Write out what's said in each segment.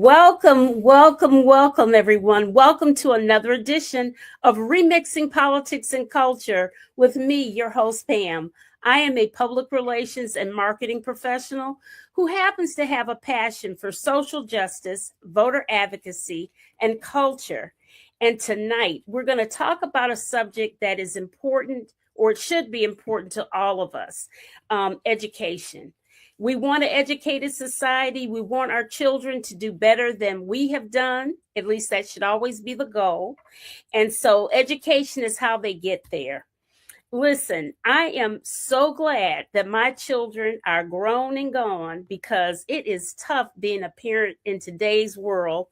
Welcome, everyone. Welcome to another edition of Remixing Politics and Culture with me, your host, Pam. I am a public relations and marketing professional who happens to have a passion for social justice, voter advocacy, and culture. And tonight, we're going to talk about a subject that is important, or it should be important to all of us, education. We want an educated society. We want our children to do better than we have done. At least that should always be the goal. And so education is how they get there. Listen, I am so glad that my children are grown and gone because it is tough being a parent in today's world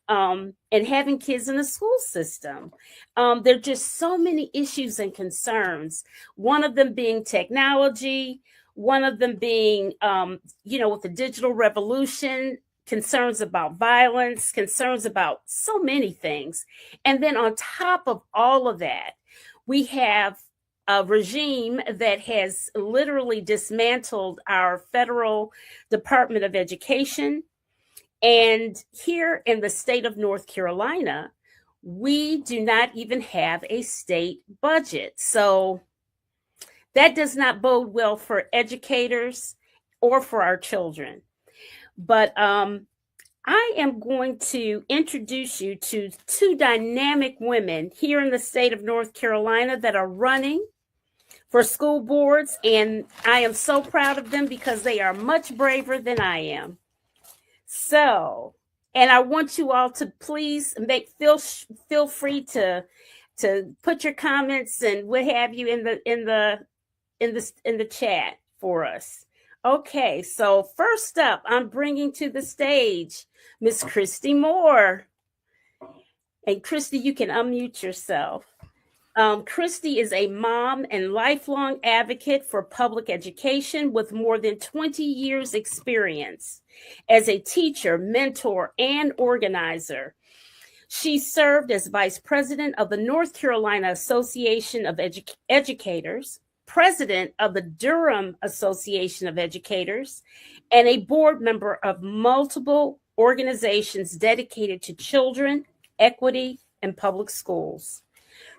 and having kids in the school system. There are just so many issues and concerns, one of them being technology, one of them being, with the digital revolution, concerns about violence, concerns about so many things. And then on top of all of that, we have a regime that has literally dismantled our federal Department of Education. And here in the state of North Carolina, we do not even have a state budget. So that does not bode well for educators or for our children. But I am going to introduce you to two dynamic women here in the state of North Carolina that are running for school boards. And I am so proud of them because they are much braver than I am. So, and I want you all to please feel free to put your comments and what have you in the chat for us. Okay, so first up, I'm bringing to the stage Miss Christy Moore. And Christy, you can unmute yourself. Christy is a mom and lifelong advocate for public education with more than 20 years experience as a teacher, mentor, and organizer. She served as vice president of the North Carolina Association of Educators, president of the Durham Association of Educators, and a board member of multiple organizations dedicated to children, equity, and public schools.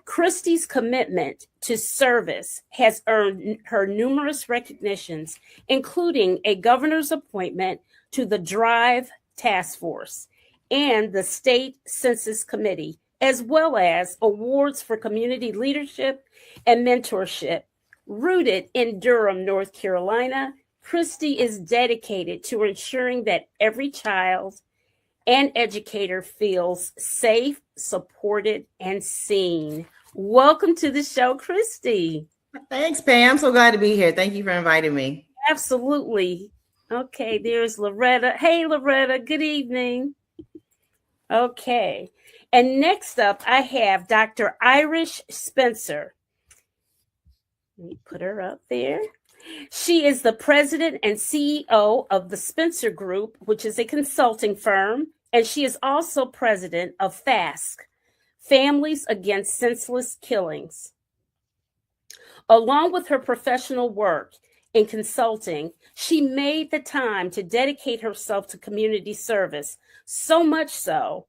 Christy's commitment to service has earned her numerous recognitions, including a governor's appointment to the DRIVE Task Force and the State Census Committee, as well as awards for community leadership and mentorship. Rooted in Durham, North Carolina, Christy is dedicated to ensuring that every child and educator feels safe, supported, and seen. Welcome to the show, Christy. Thanks, Pam. I'm so glad to be here. Thank you for inviting me. Absolutely. Okay, there's Loretta. Hey, Loretta, good evening. Okay, and next up, I have Dr. Irish Spencer. Let me put her up there. She is the president and CEO of the Spencer Group, which is a consulting firm, and she is also president of FASC, Families Against Senseless Killings. Along with her professional work in consulting, she made the time to dedicate herself to community service, so much so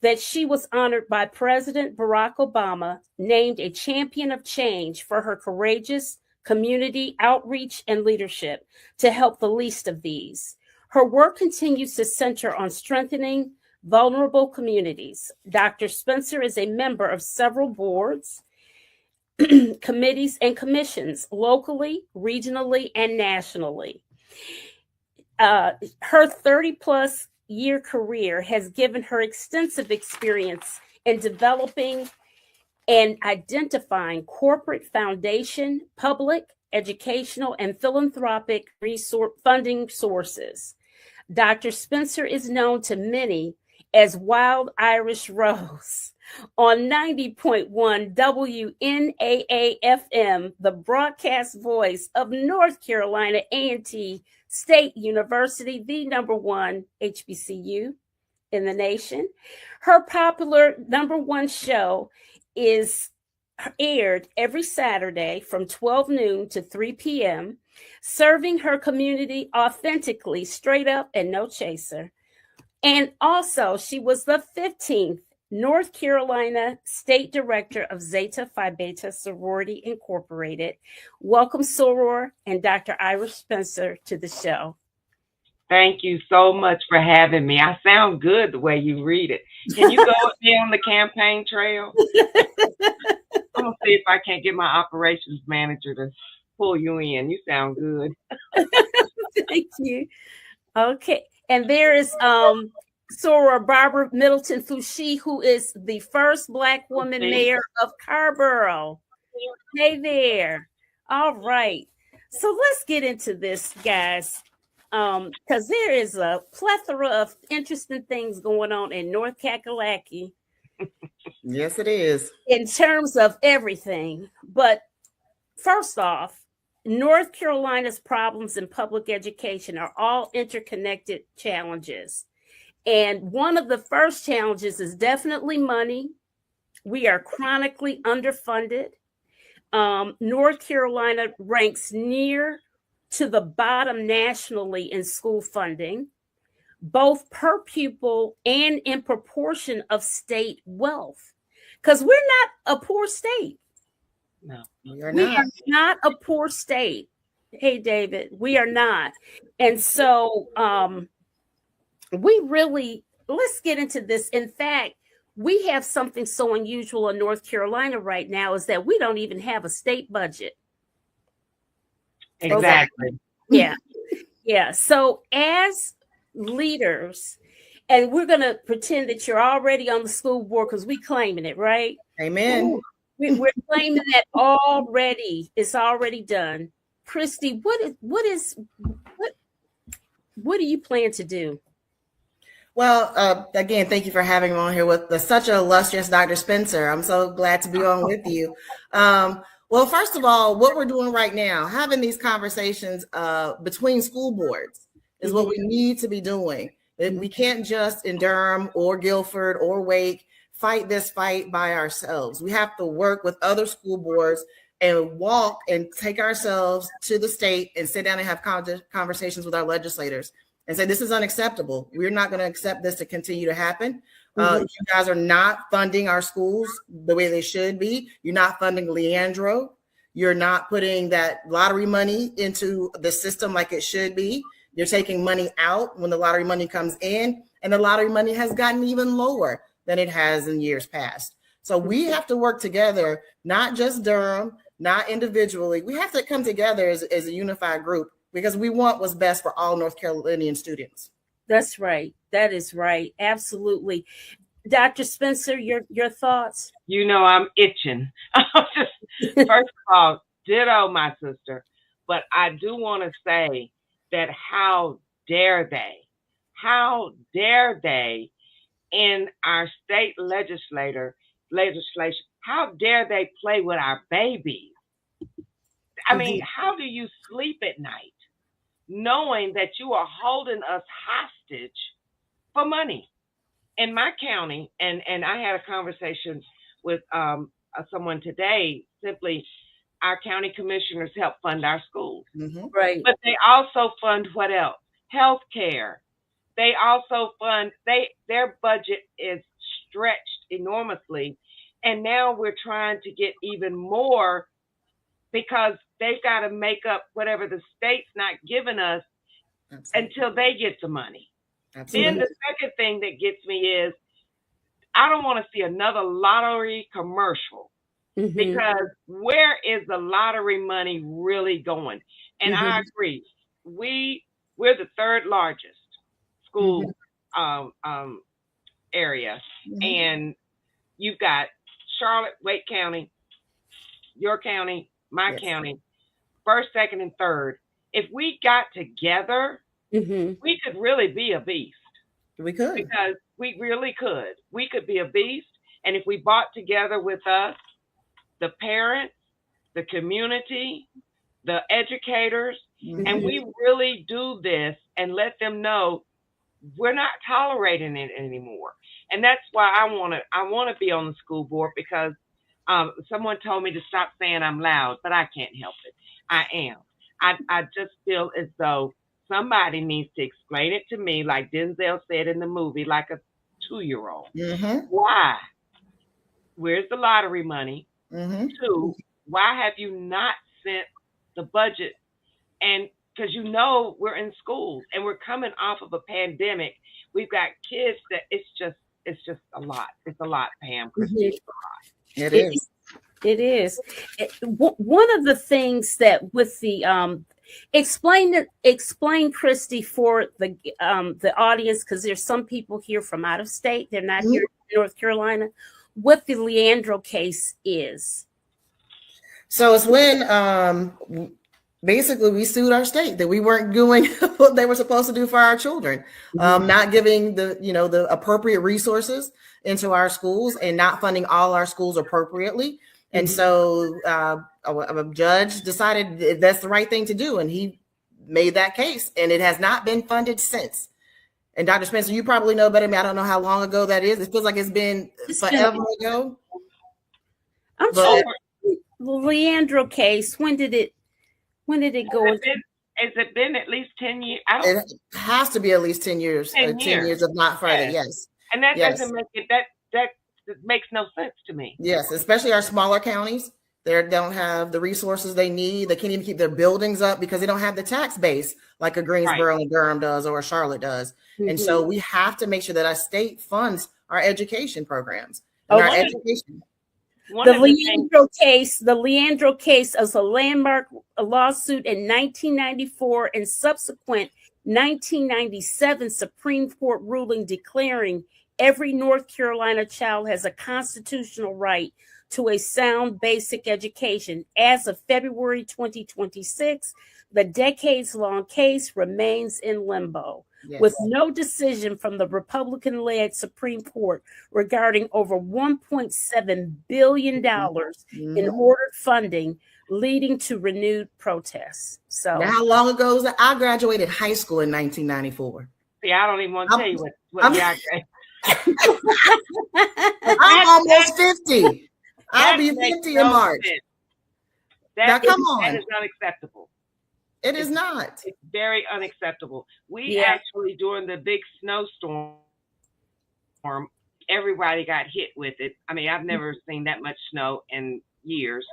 that she was honored by President Barack Obama, named a champion of change for her courageous community outreach and leadership to help the least of these. Her work continues to center on strengthening vulnerable communities. Dr. Spencer is a member of several boards, committees, and commissions locally, regionally, and nationally. Her 30-plus year career has given her extensive experience in developing and identifying corporate foundation, public, educational, and philanthropic funding sources. Dr. Spencer is known to many as Wild Irish Rose on 90.1 WNAA-FM, the broadcast voice of North Carolina A&T State University, the #1 HBCU in the nation. Her popular #1 show is aired every Saturday from 12 noon to 3 p.m., serving her community authentically, straight up, and no chaser. And also, she was the 15th North Carolina State Director of Zeta Phi Beta Sorority Incorporated. Welcome, Soror and Dr. Ira Spencer, to the show. Thank you so much for having me. I sound good the way you read it. Can you go with me on the campaign trail? I'm going to see if I can't get my operations manager to pull you in. You sound good. Thank you. Okay. And there is Soror Barbara Middleton Foushee, who is the first Black woman mayor of Carborough. Hey there. All right. So let's get into this, guys. Because there is a plethora of interesting things going on in North Kakalaki. Yes, it is. In terms of everything. But first off, North Carolina's problems in public education are all interconnected challenges. And one of the first challenges is definitely money. We are chronically underfunded. North Carolina ranks near to the bottom nationally in school funding, both per pupil and in proportion of state wealth. Because we're not a poor state. No, we are not a poor state. Hey, David, we are not. And so let's get into this. In fact, we have something so unusual in North Carolina right now is that we don't even have a state budget. Exactly. Yeah. Yeah. So as leaders, and we're going to pretend that you're already on the school board because we're claiming it, right? Amen. We're claiming that already. It's already done. Christy, what do you plan to do? Well, again, thank you for having me on here with such an illustrious Dr. Spencer. I'm so glad to be on with you. Well, first of all, what we're doing right now, having these conversations between school boards is what we need to be doing. We can't just in Durham or Guilford or Wake fight this fight by ourselves. We have to work with other school boards and walk and take ourselves to the state and sit down and have conversations with our legislators and say, this is unacceptable. We're not going to accept this to continue to happen. You guys are not funding our schools the way they should be. You're not funding Leandro. You're not putting that lottery money into the system like it should be. You're taking money out when the lottery money comes in, and the lottery money has gotten even lower than it has in years past. So we have to work together, not just Durham, not individually. We have to come together as a unified group because we want what's best for all North Carolinian students. That's right. That is right. Absolutely. Dr. Spencer, your thoughts? You know, I'm itching. First of all, ditto my sister. But I do want to say that how dare they in our state legislation, how dare they play with our babies? I mean, how do you sleep at night knowing that you are holding us hostage for money? In my county, and I had a conversation with someone today, simply our county commissioners help fund our schools. Right. But they also fund what else? Health care. They also fund, their budget is stretched enormously. And now we're trying to get even more because they've got to make up whatever the state's not giving us until they get the money. Absolutely. Then the second thing that gets me is I don't want to see another lottery commercial because where is the lottery money really going? And I agree. We're the third largest school area. And you've got Charlotte, Wake County, your county, my county, first, second, and third. If we got together, we could really be a beast. We could. Because we really could. We could be a beast. And if we bought together with us, the parents, the community, the educators, and we really do this and let them know we're not tolerating it anymore. And that's why I want to be on the school board because someone told me to stop saying I'm loud, but I can't help it. I am. I just feel as though somebody needs to explain it to me, like Denzel said in the movie, like a 2-year-old. Why? Where's the lottery money? 2, why have you not sent the budget? And because we're in schools and we're coming off of a pandemic, we've got kids that it's just a lot. It's a lot, Pam, Christine. It is. It is. One of the things that with the explain Christy for the audience, because there's some people here from out of state. They're not here in North Carolina. What the Leandro case is. So it's when basically we sued our state that we weren't doing what they were supposed to do for our children, not giving the appropriate resources into our schools and not funding all our schools appropriately. And so a judge decided that's the right thing to do, and he made that case, and it has not been funded since. And Dr. Spencer, you probably know better than me. I don't know how long ago that is. It feels like it's been forever ago. I'm sure the Leandro case. When did it go? Has it been at least 10 years? It has to be at least 10 years. 10 years, if not further. Yes. And that doesn't make it that makes no sense to me. Yes, especially our smaller counties. They don't have the resources they need. They can't even keep their buildings up because they don't have the tax base like a Greensboro and Durham does or a Charlotte does. And so we have to make sure that our state funds our education programs and our education. The Leandro case is a landmark lawsuit in 1994 and subsequent 1997 Supreme Court ruling declaring every North Carolina child has a constitutional right to a sound basic education. As of February 2026, the decades-long case remains in limbo, with no decision from the Republican-led Supreme Court regarding over $1.7 billion in ordered funding, leading to renewed protests. So, now, how long ago was that? I graduated high school in 1994. See, I don't even want to tell you what I graduated. I'm almost 50. I'll be 50 in March. Now, come on. That is unacceptable. It is not. It's very unacceptable. We actually, during the big snowstorm, everybody got hit with it. I mean, I've never seen that much snow in years.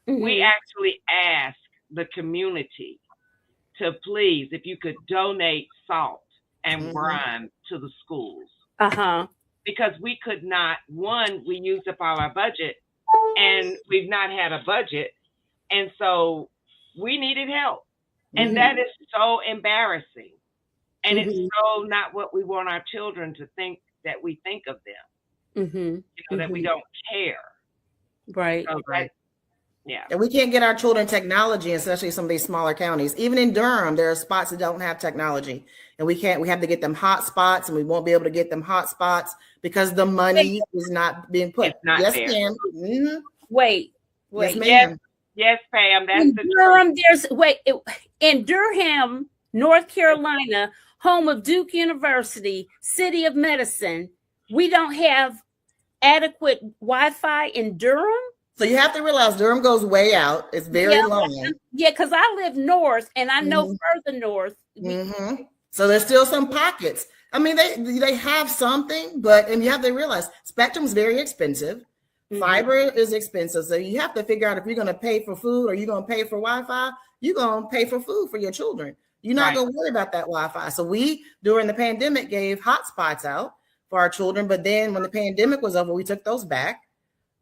We actually asked the community to please, if you could donate salt and brine to the schools. Because we could not, we used up all our budget and we've not had a budget. And so we needed help. And that is so embarrassing. And it's so not what we want our children to think that we think of them. That we don't care. Right. So And we can't get our children technology, especially some of these smaller counties. Even in Durham, there are spots that don't have technology. And we have to get them hot spots, and we won't be able to get them hot spots because the money is not being put. Yes, ma'am. Wait. Yes, ma'am. Yes, Pam. That's in Durham, in Durham, North Carolina, home of Duke University, City of Medicine, we don't have adequate Wi-Fi in Durham. So you have to realize Durham goes way out. It's very long. Yeah, because I live north and I know further north. So there's still some pockets. I mean, they have something, and you have to realize Spectrum is very expensive. Fiber is expensive. So you have to figure out if you're going to pay for food or you're going to pay for Wi-Fi, you're going to pay for food for your children. You're not going to worry about that Wi-Fi. So we, during the pandemic, gave hotspots out for our children. But then when the pandemic was over, we took those back.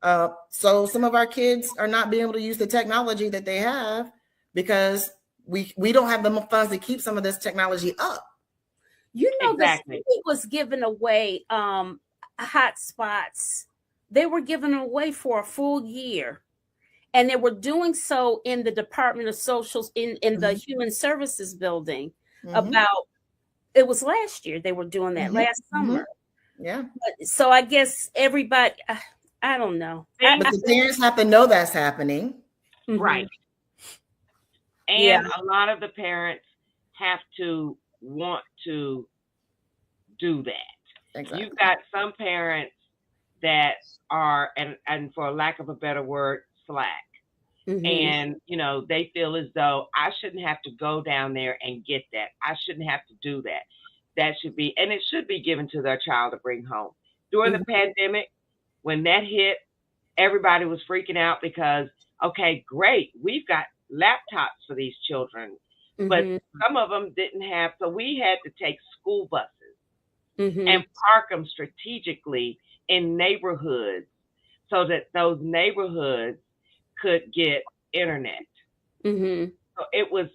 So some of our kids are not being able to use the technology that they have because we don't have the funds to keep some of this technology up. You know, the city was giving away hotspots. They were giving away for a full year. And they were doing so in the Department of Socials in the Human Services building. It was last year they were doing that, last summer. So I guess everybody, I don't know. But the parents have to know that's happening. Right. And a lot of the parents have to want to do that. Exactly. You've got some parents that are, and for lack of a better word, slack. And, they feel as though I shouldn't have to go down there and get that. I shouldn't have to do that. That should be, and it should be given to their child to bring home. During the pandemic, when that hit, everybody was freaking out because, okay, great, we've got laptops for these children, but some of them didn't have, so we had to take school buses and park them strategically in neighborhoods so that those neighborhoods could get internet. So it was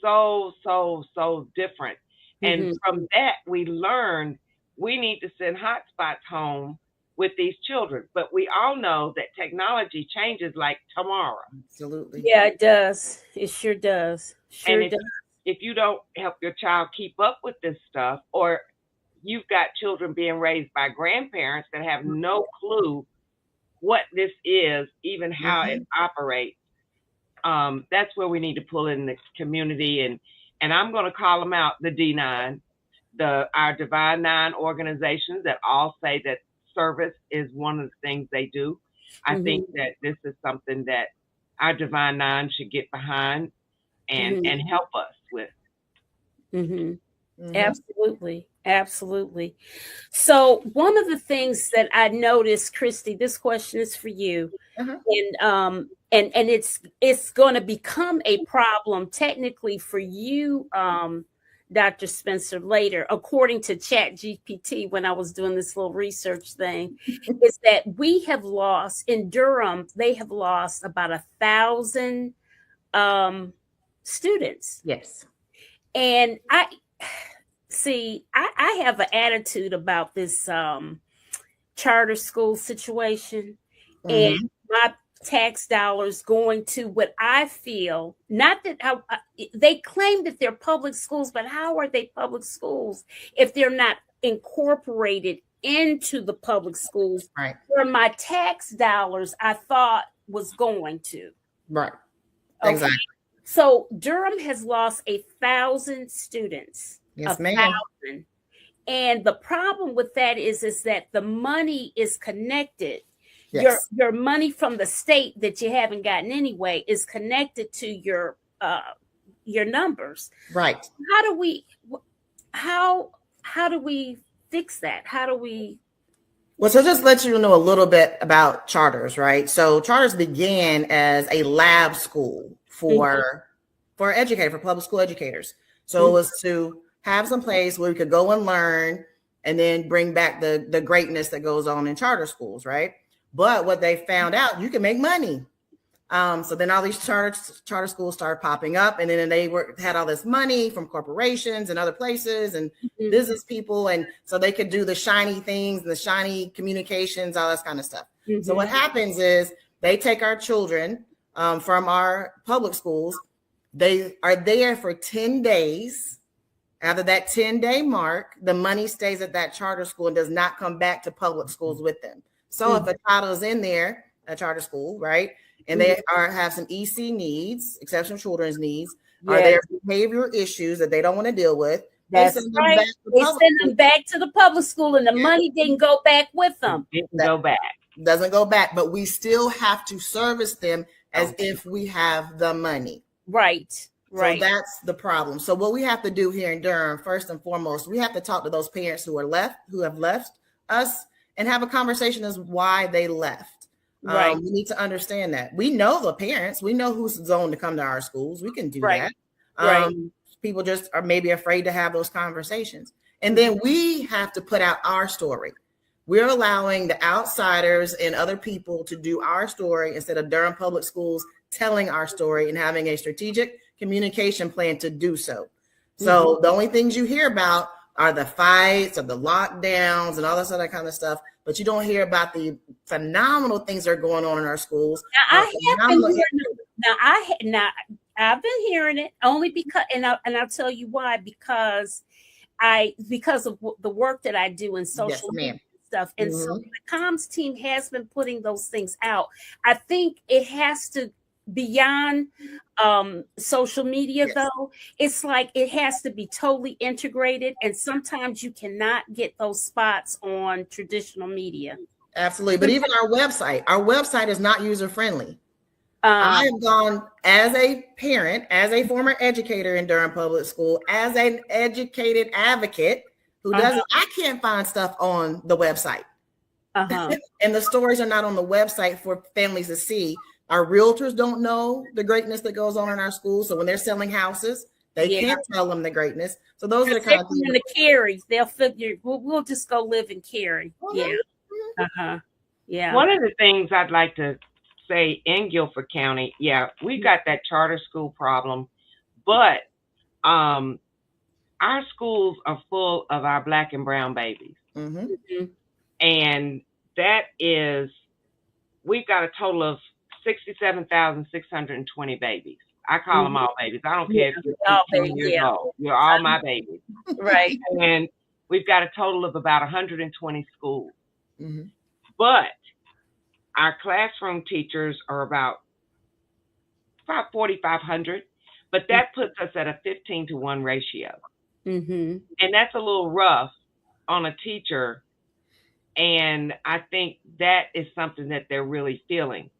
so different. And from that, we learned we need to send hotspots home with these children. But we all know that technology changes like tomorrow. Absolutely. Yeah, it does. It sure does. And if you don't help your child keep up with this stuff, or you've got children being raised by grandparents that have no clue what this is, even how it operates, that's where we need to pull in the community. And I'm going to call them out, the D9, our Divine Nine organizations that all say that service is one of the things they do. I think that this is something that our Divine Nine should get behind and help us with. Absolutely. Absolutely. So one of the things that I noticed, Christy, this question is for you. And it's going to become a problem technically for you, Dr. Spencer, later, according to ChatGPT, when I was doing this little research thing, is that we have lost in Durham, they have lost about 1,000 students. Yes. And I have an attitude about this charter school situation and my tax dollars going to what I feel, not that they claim that they're public schools, but how are they public schools if they're not incorporated into the public schools where my tax dollars I thought was going to? Right. Okay. Exactly. So Durham has lost 1,000 students. Yes, ma'am. And the problem with that is that the money is connected. Yes. Your money from the state that you haven't gotten anyway is connected to your numbers. Right. How do we fix that? How do we? Well, so just let you know a little bit about charters, right? So charters began as a lab school for educators, for public school educators. So it was to have some place where we could go and learn and then bring back the greatness that goes on in charter schools, right? But what they found out, you can make money. So then all these charter schools started popping up, and then they had all this money from corporations and other places and business people. And so they could do the shiny things, the shiny communications, all this kind of stuff. So what happens is they take our children from our public schools. They are there for 10 days. After that 10-day mark, the money stays at that charter school and does not come back to public schools with them. So if a child is in there, a charter school, right, and they have some EC needs, exceptional children's needs, are there behavioral issues that they don't want to deal with? That's right. They send them back to the public school, and the money didn't go back with them. Doesn't go back, but we still have to service them as if we have the money. Right. So that's the problem. So what we have to do here in Durham, first and foremost, we have to talk to those parents who have left us and have a conversation as why they left. Right. We need to understand that. We know the parents. We know who's zoned to come to our schools. We can do that. People just are maybe afraid to have those conversations. And then we have to put out our story. We're allowing the outsiders and other people to do our story instead of Durham Public Schools telling our story and having a strategic communication plan to do so. So the only things you hear about are the fights or the lockdowns and all this other kind of stuff, but you don't hear about the phenomenal things that are going on in our schools. Now, I've been hearing it only because, and I'll tell you why, because of the work that I do in social media stuff. And so the comms team has been putting those things out. I think it has to, beyond social media, though, it's like it has to be totally integrated. And sometimes you cannot get those spots on traditional media. Absolutely. But even our website is not user friendly. I have gone as a parent, as a former educator in Durham Public School, as an educated advocate who doesn't, I can't find stuff on the website. And the stories are not on the website for families to see. Our realtors don't know the greatness that goes on in our schools. So when they're selling houses, they can't tell them the greatness. So those are the kind of things. In the Cary, they'll figure we'll just go live in Cary. Yeah. One of the things I'd like to say in Guilford County, we got that charter school problem, but our schools are full of our Black and brown babies. And that is, we've got a total of 67,620 babies. I call them all babies. I don't care if you're 18 years old. You're all my babies. Right. And we've got a total of about 120 schools. But our classroom teachers are about 4,500, but that puts us at a 15-to-1 ratio. And that's a little rough on a teacher. And I think that is something that they're really feeling.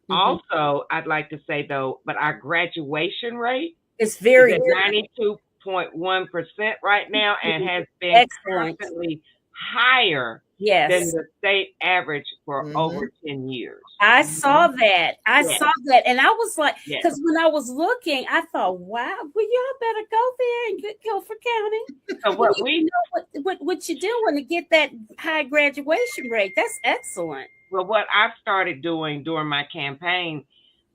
Also, I'd like to say, though, but our graduation rate is very at 92.1% right now and has been constantly higher than the state average for over 10 years. I saw that. I saw that. And I was like, because when I was looking, I thought, wow, well, y'all better go there and get Guilford County. So what we know what you're doing to get that high graduation rate. That's excellent. Well, what I've started doing during my campaign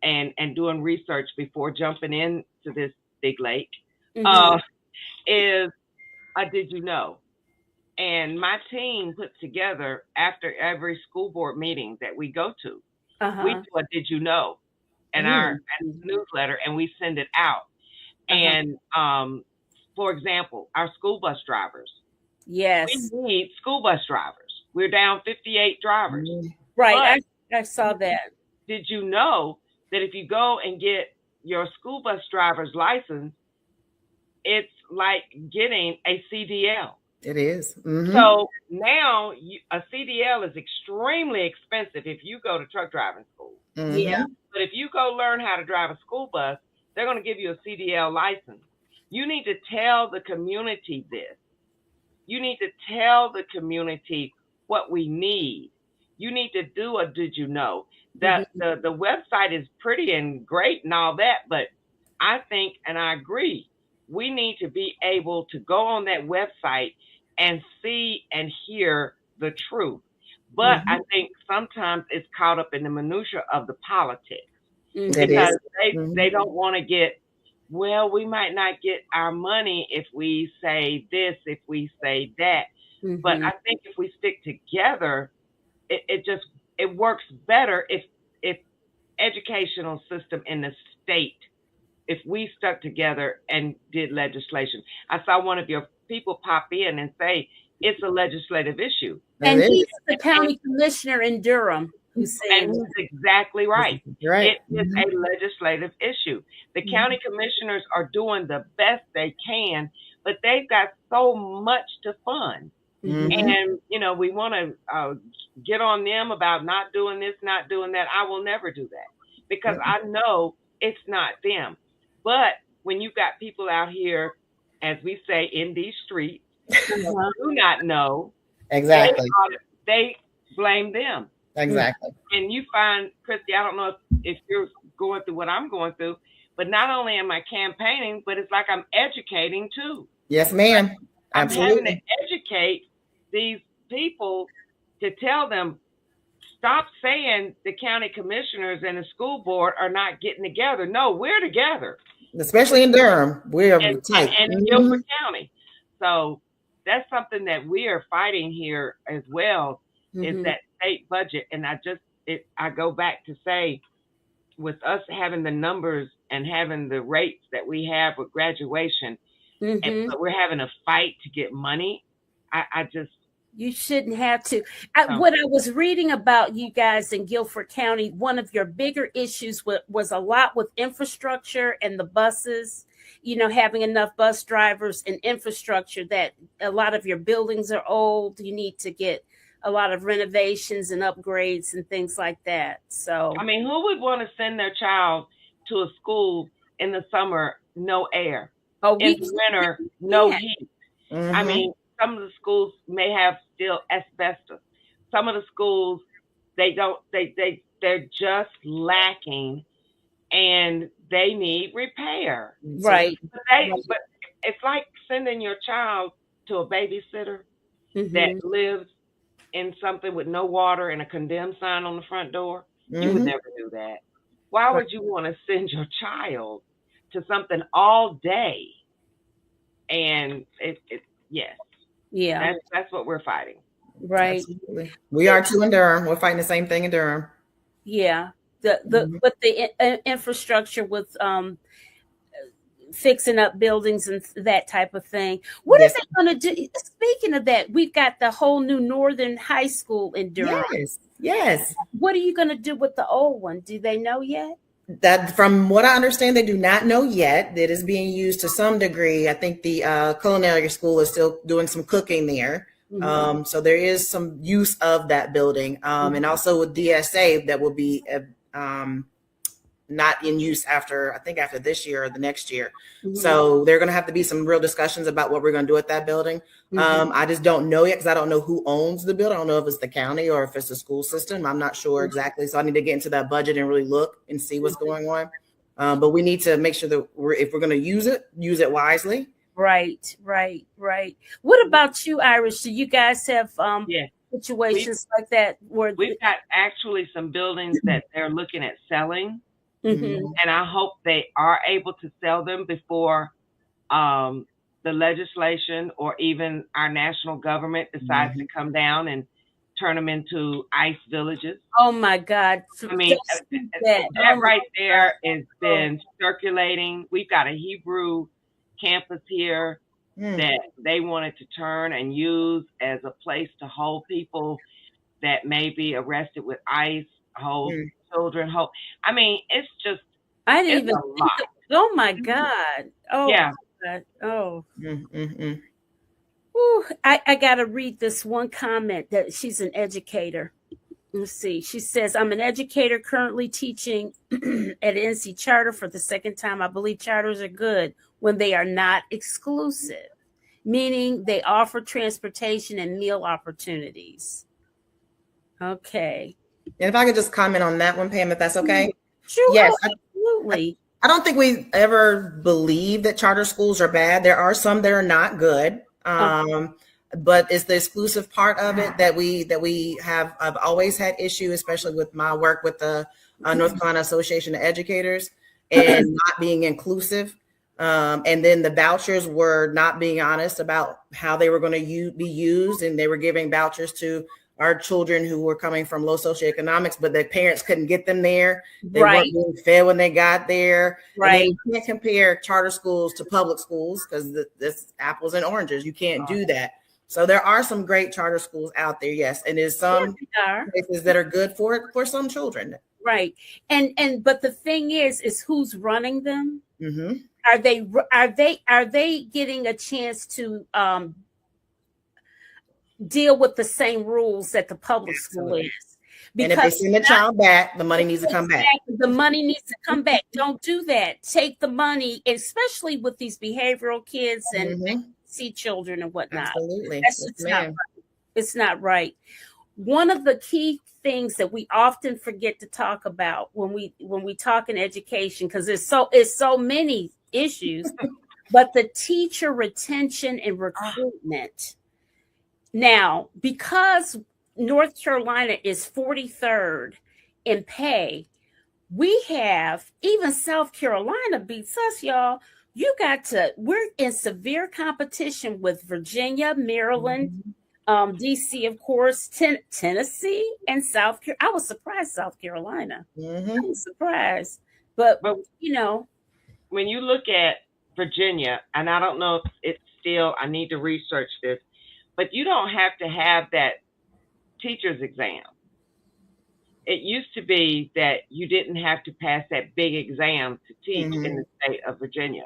and doing research before jumping into this big lake is Did You Know? And my team puts together, after every school board meeting that we go to, we do a Did You Know? And our newsletter, and we send it out. And for example, our school bus drivers. Yes. We need school bus drivers. We're down 58 drivers. Right. I saw that. Did you know that if you go and get your school bus driver's license, it's like getting a CDL? It is. So now a CDL is extremely expensive if you go to truck driving school. But if you go learn how to drive a school bus, they're going to give you a CDL license. You need to tell the community this. You need to tell the community what we need. You need to do a Did You Know? That the website is pretty and great and all that, but I think, and I agree, we need to be able to go on that website and see and hear the truth. But I think sometimes it's caught up in the minutia of the politics because they don't want to get, well, we might not get our money if we say this, if we say that. But I think if we stick together, it works better if educational system in the state, if we stuck together and did legislation. I saw one of your people pop in and say it's a legislative issue. And he's the county commissioner in Durham. And he's exactly right. It is a legislative issue. The county commissioners are doing the best they can, but they've got so much to fund. And, we want to get on them about not doing this, not doing that. I will never do that because I know it's not them. But when you've got people out here, as we say, in these streets, who do not know, they blame them. Exactly. And you find, Christy, I don't know if you're going through what I'm going through, but not only am I campaigning, but it's like I'm educating too. Yes, ma'am. Absolutely. I'm having to educate these people to tell them, stop saying the county commissioners and the school board are not getting together. No, we're together. Especially in Durham. We're tight. And in Guilford County. So that's something that we are fighting here as well, is that state budget. And I go back to say, with us having the numbers and having the rates that we have with graduation, but we're having a fight to get money, you shouldn't have to. What I was reading about you guys in Guilford County, one of your bigger issues was a lot with infrastructure and the buses, having enough bus drivers and infrastructure, that a lot of your buildings are old. You need to get a lot of renovations and upgrades and things like that. So I mean, who would want to send their child to a school in the summer, no air, in we the winter, no can't. heat? Mm-hmm. I mean, some of the schools may have still asbestos. Some of the schools, they're just lacking, and they need repair. Right. But it's like sending your child to a babysitter that Mm-hmm. lives in something with no water and a condemned sign on the front door. You would Mm-hmm. never do that. Why would you want to send your child to something all day? And yes, Yeah. that's what we're fighting. Right. Absolutely. We are too in Durham. We're fighting the same thing in Durham. Yeah. The Mhm. but the infrastructure with fixing up buildings and that type of thing. What is Yes. it going to do? Speaking of that, we've got the whole new Northern High School in Durham. Yes. Yes. What are you going to do with the old one? Do they know yet? That, from what I understand, they do not know yet. That is being used to some degree. I think the culinary school is still doing some cooking there. Mhm. So there is some use of that building. And also with DSA, that will be not in use after this year or the next year. Mhm. So there are going to have to be some real discussions about what we're going to do with that building. I just don't know yet because I don't know who owns the building. I don't know if it's the county or if it's the school system. I'm not sure exactly. So I need to get into that budget and really look and see what's going on. But we need to make sure that if we're going to use it wisely. Right. What about you, Irish? Do you guys have Yeah. situations like that where We've got actually some buildings that they're looking at selling, Mhm. and I hope they are able to sell them before the legislation or even our national government decides to come down and turn them into ICE villages. Oh my God! I mean, Just that Oh my right there God. has been circulating. We've got a Hebrew campus here that they wanted to turn and use as a place to hold people that may be arrested with ICE, hold children, hold. I mean, it's just, I didn't it's even a think lot. of. Oh my God! Oh Yeah. my God! Oh. Whew. I got to read this one comment that she's an educator. Let's see. She says, I'm an educator currently teaching at NC Charter for the second time. I believe charters are good when they are not exclusive, meaning they offer transportation and meal opportunities. Okay. And if I could just comment on that one, Pam, if that's okay. Sure. Yes. Oh, absolutely. I don't think we ever believe that charter schools are bad. There are some that are not good. But it's the exclusive part of it that we have. I've always had issue, especially with my work with the North Carolina Association of Educators, and not being inclusive. And then the vouchers were not being honest about how they were going to be used, and they were giving vouchers to our children who were coming from low socioeconomics, but their parents couldn't get them there. They weren't being fed when they got there. Right. And then you can't compare charter schools to public schools because this apples and oranges. You can't do that. So there are some great charter schools out there, yes, and there's some places that are good for some children. Right, and but the thing is who's running them? Mm-hmm. Are they getting a chance to deal with the same rules that the public school is? Because and if they send the child back, the money needs to come back. The money needs to come back. Don't do that. Take the money, especially with these behavioral kids and see children and whatnot. Absolutely. That's just not right. It's not right. One of the key things that we often forget to talk about when we talk in education, because it's so many issues, but the teacher retention and recruitment. Now, because North Carolina is 43rd in pay, we have, even South Carolina beats us, y'all. We're in severe competition with Virginia, Maryland, DC, of course, Tennessee, and South Carolina. I was surprised, South Carolina. I was surprised. But you know. When you look at Virginia, and I don't know if it's still, I need to research this, but you don't have to have that teacher's exam. It used to be that you didn't have to pass that big exam to teach in the state of Virginia.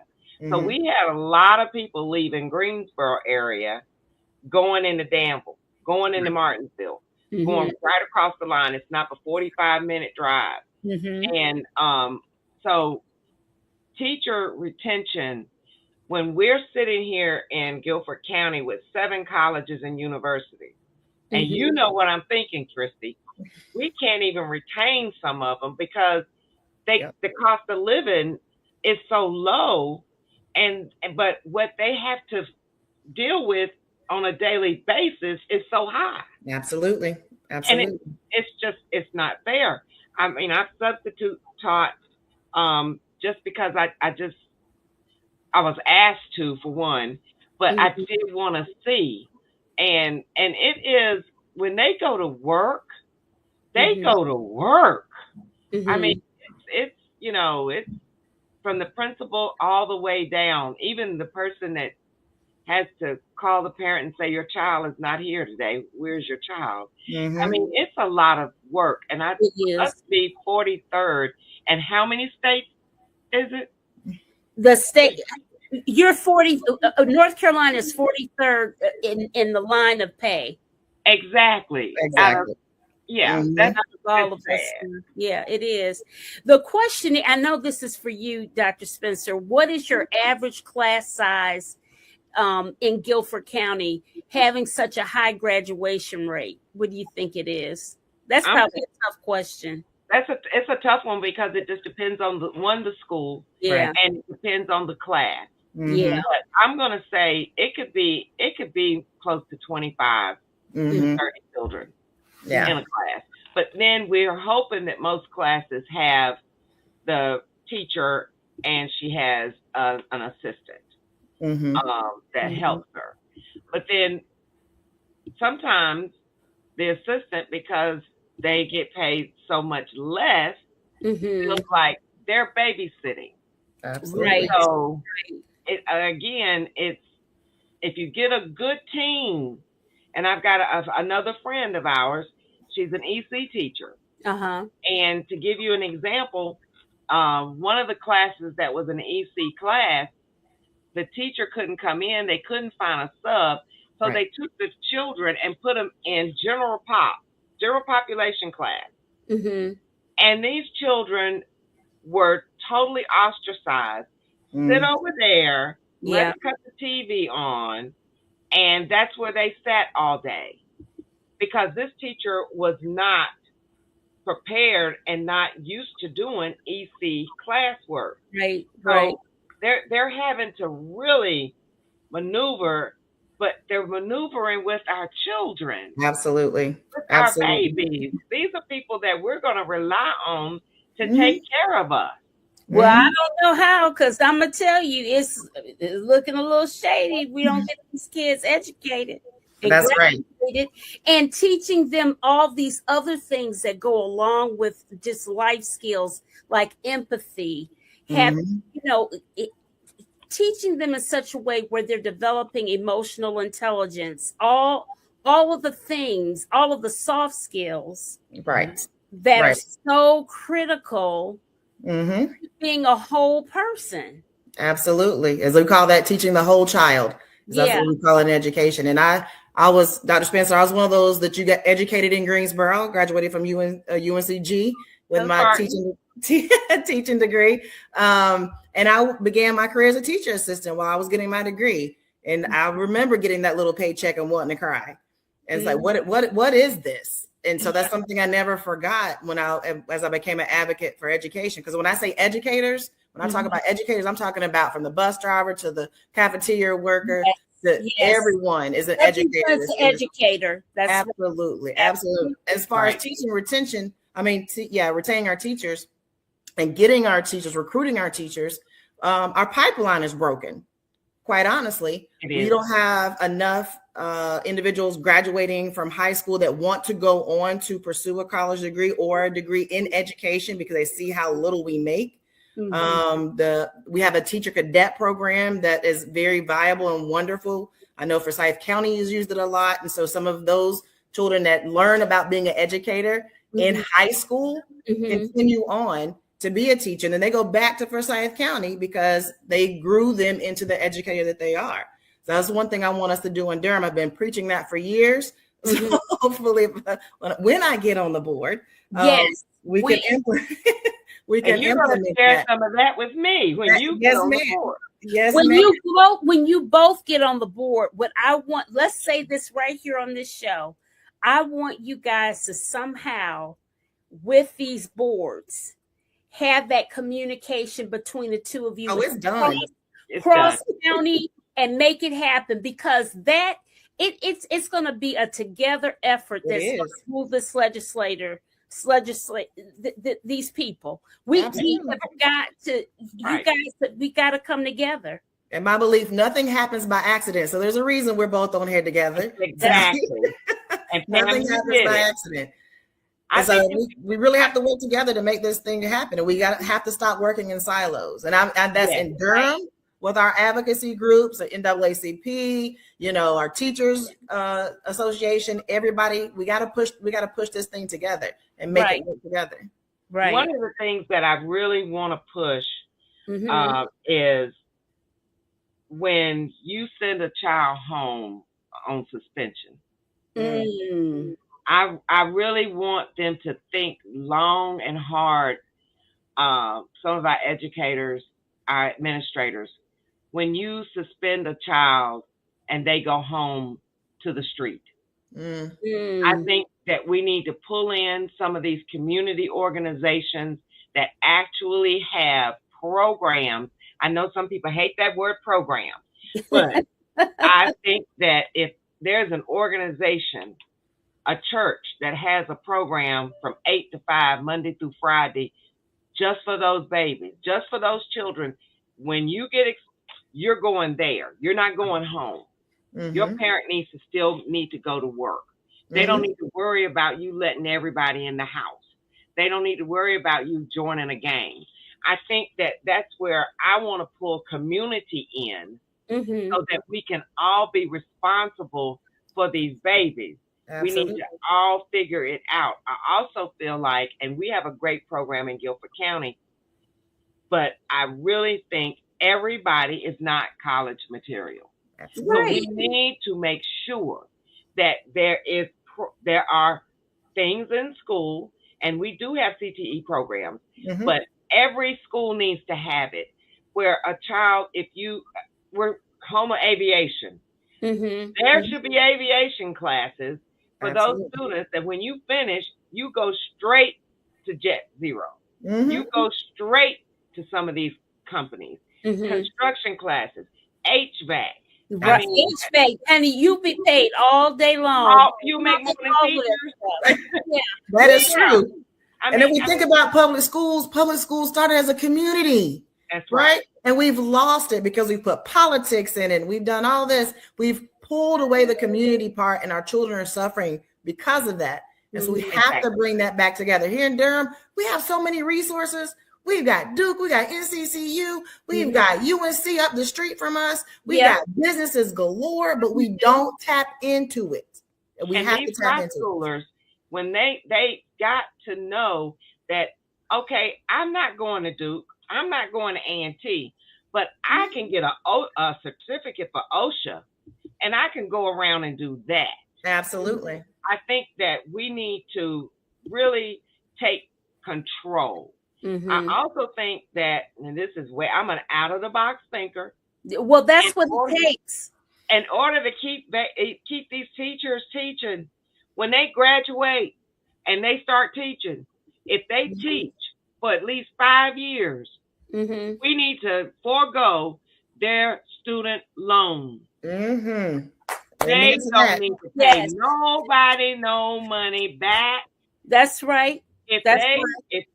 So we had a lot of people leaving Greensboro area, going into Danville, going into Martinsville, going right across the line. It's not a 45-minute drive. And so teacher retention, when we're sitting here in Guilford County with 7 colleges and universities, and you know what I'm thinking, Christy, we can't even retain some of them because the cost of living is so low, but what they have to deal with on a daily basis is so high. Absolutely. And it's not fair. I mean, I've substitute taught just because I was asked to, for one, but I did want to see. And it is, when they go to work, they go to work. I mean, it's it's from the principal all the way down, even the person that has to call the parent and say, your child is not here today. Where's your child? I mean, it's a lot of work. And I must be 43rd. And how many states is it? The state, you're 40, North Carolina is 43rd in the line of pay. Exactly. That's all of us. Yeah, it is. The question, I know this is for you, Dr. Spencer. What is your average class size in Guilford County, having such a high graduation rate? What do you think it is? That's probably a tough question. It's a tough one because it just depends on the school, and it depends on the class. Yeah, but I'm gonna say it could be close to 25 to 30 children in a class. But then we're hoping that most classes have the teacher and she has an assistant that helps her. But then sometimes the assistant, because they get paid so much less, feels like they're babysitting. Absolutely. Right. So it's if you get a good team, and I've got another friend of ours, she's an EC teacher. And to give you an example, one of the classes that was an EC class, the teacher couldn't come in, they couldn't find a sub, so they took the children and put them in general population class. And these children were totally ostracized. Sit over there, let's cut the TV on, and that's where they sat all day. Because this teacher was not prepared and not used to doing EC classwork. So they're having to really maneuver, but they're maneuvering with our children. Absolutely. With our babies. These are people that we're going to rely on to take care of us. Well, I don't know how, because I'm going to tell you, it's looking a little shady. We don't get these kids educated. That's right. And teaching them all these other things that go along with just life skills like empathy, teaching them in such a way where they're developing emotional intelligence, all of the things, all of the soft skills that are so critical to being a whole person. Absolutely. As we call that, teaching the whole child. That's what we call it in education. And I was, Dr. Spencer, I was one of those that you got educated in Greensboro, graduated from UNCG with my teaching degree. And I began my career as a teacher assistant while I was getting my degree. And I remember getting that little paycheck and wanting to cry. And it's like, what is this? And so that's something I never forgot as I became an advocate for education. Because when I say educators, when I talk about educators, I'm talking about from the bus driver to the cafeteria worker. Everyone is an educator. An educator. That's absolutely. As far as teaching retention, I mean, retaining our teachers and getting our teachers, recruiting our teachers, our pipeline is broken. Quite honestly, we don't have enough individuals graduating from high school that want to go on to pursue a college degree or a degree in education because they see how little we make. We have a teacher cadet program that is very viable and wonderful. I know Forsyth County has used it a lot. And so some of those children that learn about being an educator in high school continue on to be a teacher. And then they go back to Forsyth County because they grew them into the educator that they are. So that's one thing I want us to do in Durham. I've been preaching that for years. So hopefully when I get on the board, Yes, we can implement. We can and you're going to implement share that. some of that with me when you Yes, get on the ma'am. board. Yes, when ma'am. you both get on the board, what I want, let's say this right here on this show, I want you guys to somehow, with these boards, have that communication between the two of you. Oh, it's done. Cross county and make it happen, because that it's going to be a together effort that's going to move this these people. We have got to, you guys, we got to come together. In my belief, nothing happens by accident. So there's a reason we're both on here together. Exactly. And nothing happens by accident. And so we really have to work together to make this thing happen. And we have to stop working in silos. And that's in Durham with our advocacy groups, the NAACP, our teachers association, everybody. We got to push this thing together and make it work together. Right. One of the things that I really want to push is when you send a child home on suspension. I really want them to think long and hard. Some of our educators, our administrators, when you suspend a child and they go home to the street, I think that we need to pull in some of these community organizations that actually have programs. I know some people hate that word program, but I think that if there's an organization, a church that has a program from 8 to 5, Monday through Friday, just for those babies, just for those children, when you you're going there. You're not going home. Your parent needs to go to work. They don't need to worry about you letting everybody in the house. They don't need to worry about you joining a gang. I think that that's where I want to pull community in so that we can all be responsible for these babies. Absolutely. We need to all figure it out. I also feel like, and we have a great program in Guilford County, but I really think everybody is not college material. So we need to make sure that there are things in school, and we do have CTE programs, but every school needs to have it, where a child, we're home of aviation, there should be aviation classes for those students that when you finish, you go straight to Jet Zero. You go straight to some of these companies. Construction classes, HVAC. Right. HVAC, honey, you be paid all day long. You make more than teachers. That is true. And if we think about public schools started as a community. That's right. And we've lost it because we put politics in it. We've done all this. We've pulled away the community part, and our children are suffering because of that. And so we have to bring that back together. Here in Durham, we have so many resources. We've got Duke, we got NCCU, we've got UNC up the street from us. We got businesses galore, but we don't tap into it. And we have to tap into schoolers, when they got to know that, okay, I'm not going to Duke, I'm not going to A&T, but I can get a certificate for OSHA, and I can go around and do that. Absolutely. I think that we need to really take control. I also think that, and this is where I'm an out-of-the-box thinker. Well, that's what it takes. In order to keep these teachers teaching, when they graduate and they start teaching, if they teach for at least 5 years, we need to forego their student loan. They don't need to pay nobody no money back. That's right. If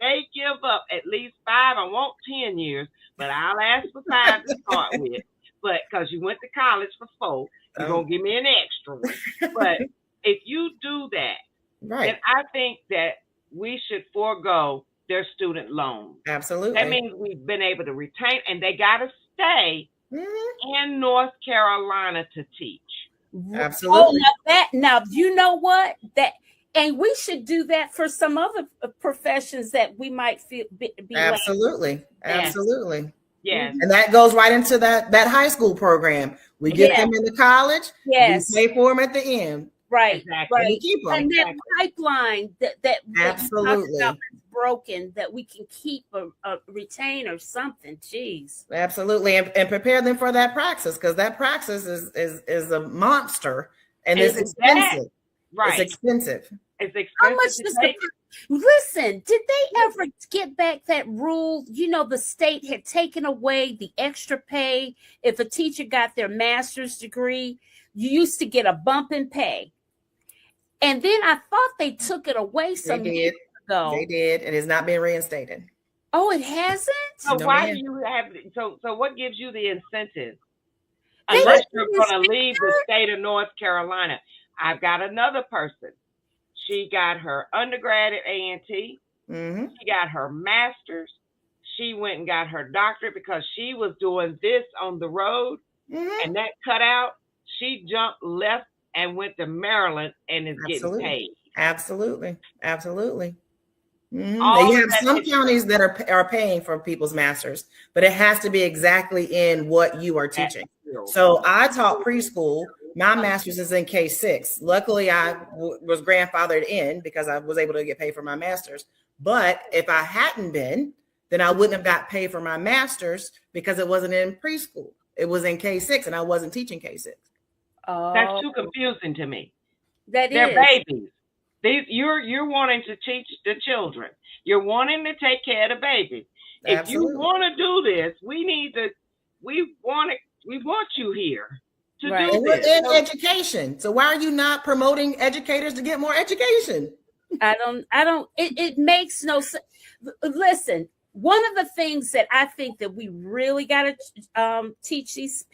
they give up at least 5, I want 10 years, but I'll ask for 5 to start with. But because you went to college for 4, you're going to give me an extra one. But if you do that, then I think that we should forego their student loan. Absolutely. That means we've been able to retain, and they got to stay in North Carolina to teach. Absolutely. Now, you know what? And we should do that for some other professions that we might be absolutely. Absolutely. Yes. And that goes right into that high school program. We get them into college. Yes. We pay for them at the end. Right, Exactly. And we right. keep them. And that pipeline that you talked Absolutely. about that's broken, that we can keep or retain or something. Jeez. Absolutely. And prepare them for that praxis, because that praxis is a monster and it's Isn't that expensive. right? It's expensive. It's How much expensive does to take. listen, did they ever get back that rule? You know, the state had taken away the extra pay. If a teacher got their master's degree, you used to get a bump in pay. And then I thought they took it away some years ago. They did, and it's not being reinstated. Oh, it hasn't? So No, why ma'am. do you have so what gives you the incentive? They Unless didn't you're going to leave the state of North Carolina. I've got another person. She got her undergrad at A&T. Mm-hmm. She got her master's. She went and got her doctorate because she was doing this on the road, Mm-hmm. and that cut out. She jumped left and went to Maryland and is getting paid. Absolutely. Absolutely. Mm-hmm. All You of have that some is- counties that are paying for people's masters, but it has to be exactly in what you are teaching. So I taught preschool. My master's is in K-6. Luckily, I was grandfathered in because I was able to get paid for my master's. But if I hadn't been, then I wouldn't have got paid for my master's because it wasn't in preschool. It was in K-6, and I wasn't teaching K-6. Oh, That's too confusing to me. that They're is. babies. You're wanting to teach the children. You're wanting to take care of the babies. If you Absolutely. want to do this, we want you here to Right. do And we're this. in education. So why are you not promoting educators to get more education? I don't, it makes no sense. Listen, one of the things that I think that we really got to teach these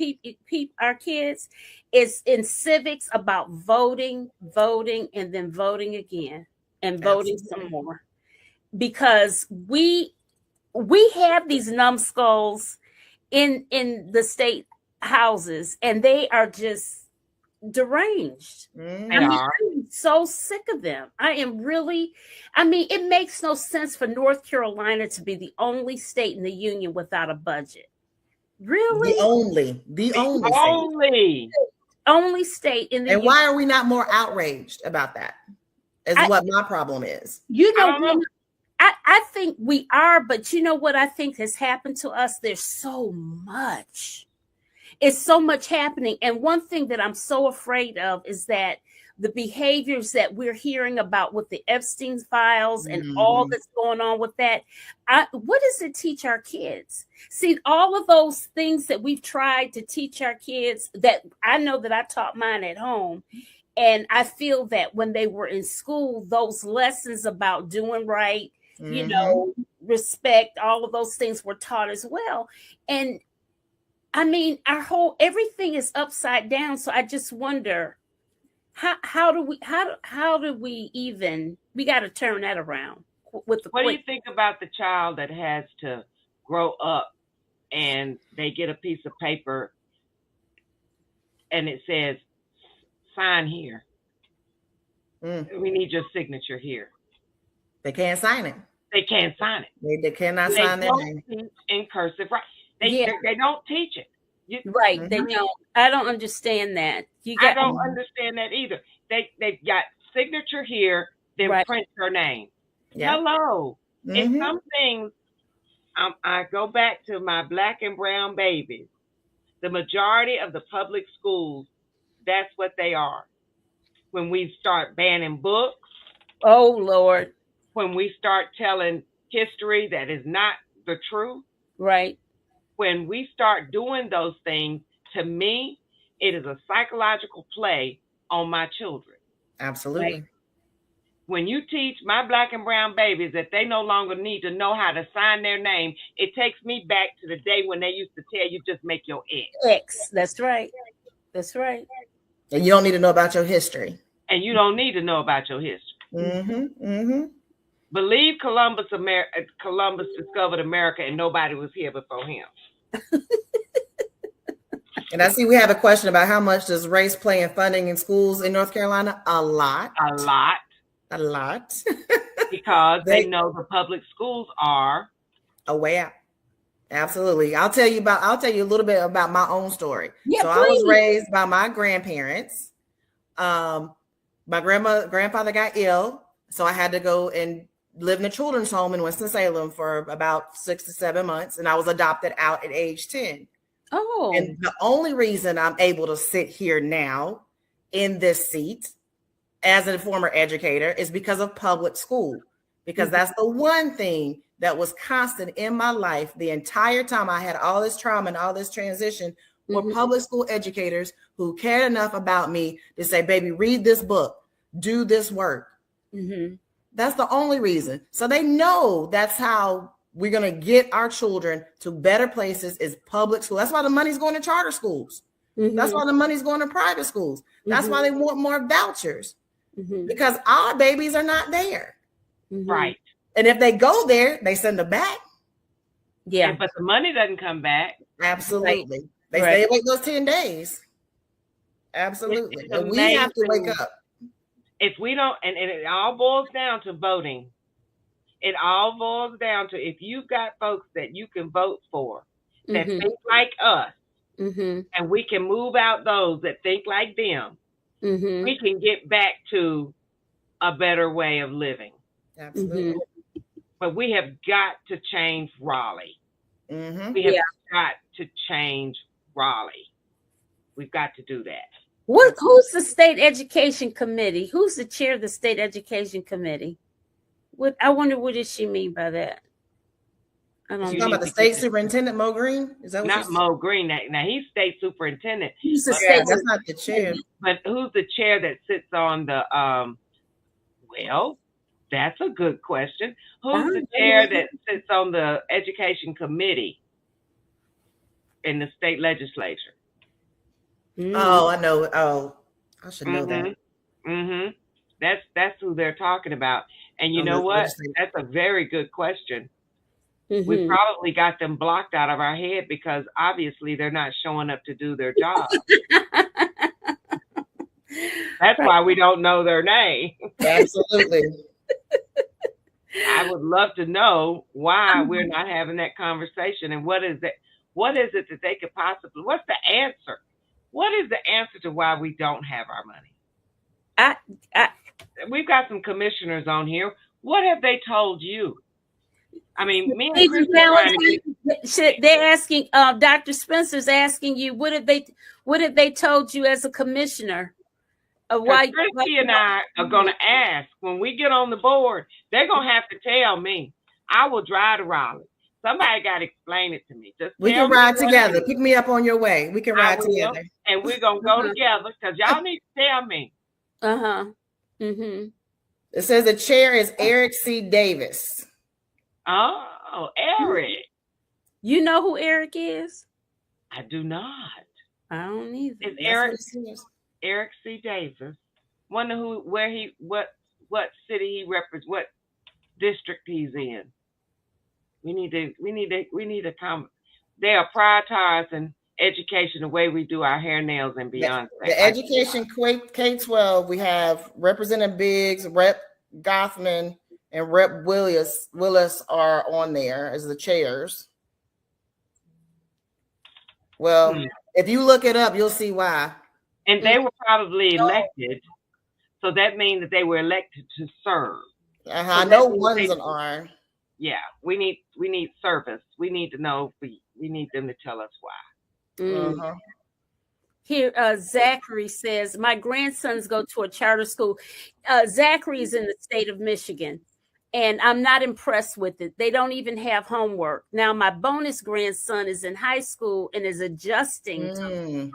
our kids is in civics about voting, and then voting again and voting Absolutely. some more, because we have these numbskulls in the state houses, and they are just deranged. Mm-hmm. They I mean, are. I'm so sick of them. It makes no sense for North Carolina to be the only state in the union without a budget. Really? The Only. State in the And union. why are we not more outraged about that? Is what my problem is. You I know, don't know. I think we are, but you know what I think has happened to us? There's so much. It's so much happening. And one thing that I'm so afraid of is that the behaviors that we're hearing about with the Epstein files and all that's going on with that, what does it teach our kids? See, all of those things that we've tried to teach our kids, that I know that I taught mine at home. And I feel that when they were in school, those lessons about doing right, you know, respect, all of those things were taught as well. And I mean, everything is upside down. So I just wonder, how do we even, we got to turn that around with the What do you think about the child that has to grow up and they get a piece of paper and it says, sign here. We need your signature here. They can't sign it. They can't sign it. They cannot sign their name. In cursive, right? They don't teach it. Right. They don't. I don't understand that. I don't understand that either. They've got signature here, then print your name. Yeah. Hello. In some things, I go back to my black and brown babies. The majority of the public schools, that's what they are. When we start banning books. Oh, Lord. When we start telling history that is not the truth. Right. When we start doing those things, to me, it is a psychological play on my children. Absolutely. Right? When you teach my black and brown babies that they no longer need to know how to sign their name, it takes me back to the day when they used to tell you just make your X. That's right. That's right. And you don't need to know about your history. And you don't need to know about your history. Believe Columbus discovered America and nobody was here before him. And I see we have a question about how much does race play in funding in schools in North Carolina? A lot. Because they know the public schools are a way out. Absolutely. I'll tell you a little bit about my own story. Yeah, so please. I was raised by my grandparents. My grandfather got ill, so I had to go and live in a children's home in Winston-Salem for about 6 to 7 months, and I was adopted out at age 10. Oh. And the only reason I'm able to sit here now in this seat as a former educator is because of public school, because that's the one thing that was constant in my life the entire time I had all this trauma and all this transition were public school educators who cared enough about me to say, baby, read this book, do this work. That's the only reason. So they know that's how we're going to get our children to better places is public school. That's why the money's going to charter schools. That's why the money's going to private schools. That's why they want more vouchers, because our babies are not there. Right. And if they go there, they send them back. Yeah. But the money doesn't come back. Absolutely. Right. They stay awake those 10 days. Absolutely. And we have to wake up. If we don't, and it all boils down to voting. It all boils down to if you've got folks that you can vote for that think like us, and we can move out those that think like them, we can get back to a better way of living. Absolutely. But we have got to change Raleigh. We have got to change Raleigh. We've got to do that. Who's the state education committee? Who's the chair of the state education committee? I wonder what does she mean by that? I don't know. You're talking about the state superintendent, Mo Green? Is that what not Mo Green? Now he's state superintendent. Who's the state? That's not the chair. But who's the chair that sits on the? Well, that's a good question. Who's the chair that sits on the education committee in the state legislature? Oh, I know. Oh, I should know that. That's who they're talking about. And you know what? That's a very good question. We probably got them blocked out of our head because obviously they're not showing up to do their job. That's why we don't know their name. Absolutely. I would love to know why we're not having that conversation and what is it that they could possibly, what's the answer? What is the answer to why we don't have our money? We've got some commissioners on here. What have they told you? I mean, me and Chris they're asking, Dr. Spencer's asking you, what have they told you as a commissioner? Why Christy and I are going to ask when we get on the board. They're going to have to tell me. I will drive to Raleigh. Somebody got to explain it to me. We can ride together. Pick me up on your way. We can ride together. And we're going to go together because y'all need to tell me. It says the chair is Eric C. Davis. Oh, Eric. You know who Eric is? I do not. I don't either. It's Eric C. Davis. Wonder what city he represents, what district he's in. We need to come. They are prioritizing education the way we do our hair, nails, and beyond. The education K-12, we have Representative Biggs, Rep. Gothman, and Rep. Willis are on there as the chairs. Well, if you look it up, you'll see why. And they were probably elected, so that means that they were elected to serve. I know one's an R. Yeah, we need service. We need to know. We need them to tell us why. Here, Zachary says, my grandsons go to a charter school. Zachary is in the state of Michigan, and I'm not impressed with it. They don't even have homework. Now, my bonus grandson is in high school and is adjusting.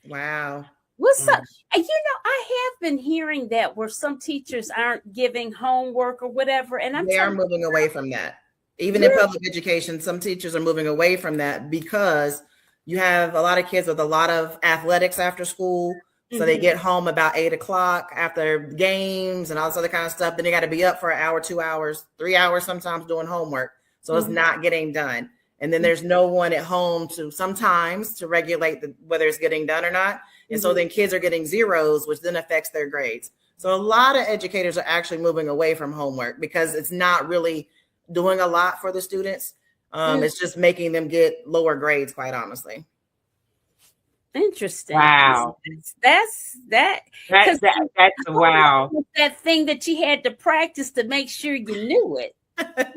Wow. What's up? And I have been hearing that where some teachers aren't giving homework or whatever. And they are moving away from that. Even in public education, some teachers are moving away from that because you have a lot of kids with a lot of athletics after school. So they get home about 8:00 after games and all this other kind of stuff. Then they got to be up for an hour, 2 hours, 3 hours, sometimes doing homework. So it's not getting done. And then there's no one at home to regulate whether it's getting done or not. And so then kids are getting zeros, which then affects their grades. So a lot of educators are actually moving away from homework because it's not really doing a lot for the students. It's just making them get lower grades, quite honestly. Interesting. Wow. That's that. That's wow. That thing that you had to practice to make sure you knew it.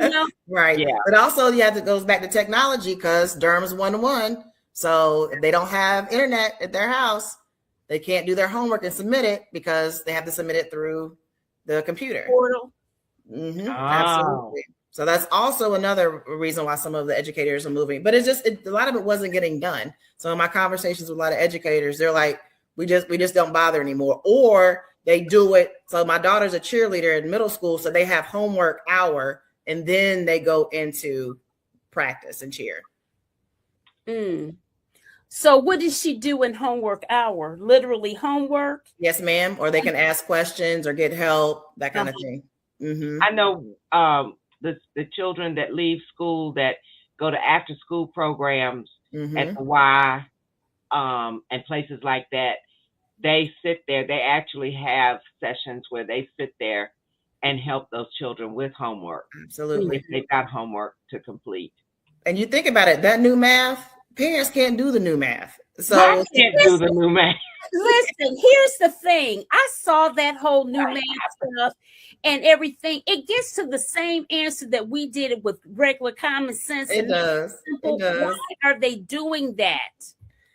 You know? Right. Yeah. But also you have to goes back to technology because Durham's 1-to-1. So if they don't have internet at their house, they can't do their homework and submit it because they have to submit it through the computer. Portal. Mm-hmm. Absolutely. So that's also another reason why some of the educators are moving. But it's just a lot of it wasn't getting done. So in my conversations with a lot of educators, they're like, we just don't bother anymore. Or they do it. So my daughter's a cheerleader in middle school, so they have homework hour, and then they go into practice and cheer. So what does she do in homework hour? Literally homework? Yes, ma'am. Or they can ask questions or get help, that kind of thing. Mm-hmm. I know the children that leave school that go to after school programs at the Y and places like that. They sit there. They actually have sessions where they sit there and help those children with homework. Absolutely. If they've got homework to complete. And you think about it, that new math, parents can't do the new math. So I can't do the new math. Listen, here's the thing. I saw that whole new math stuff and everything. It gets to the same answer that we did it with regular common sense. It does. It does. Why are they doing that?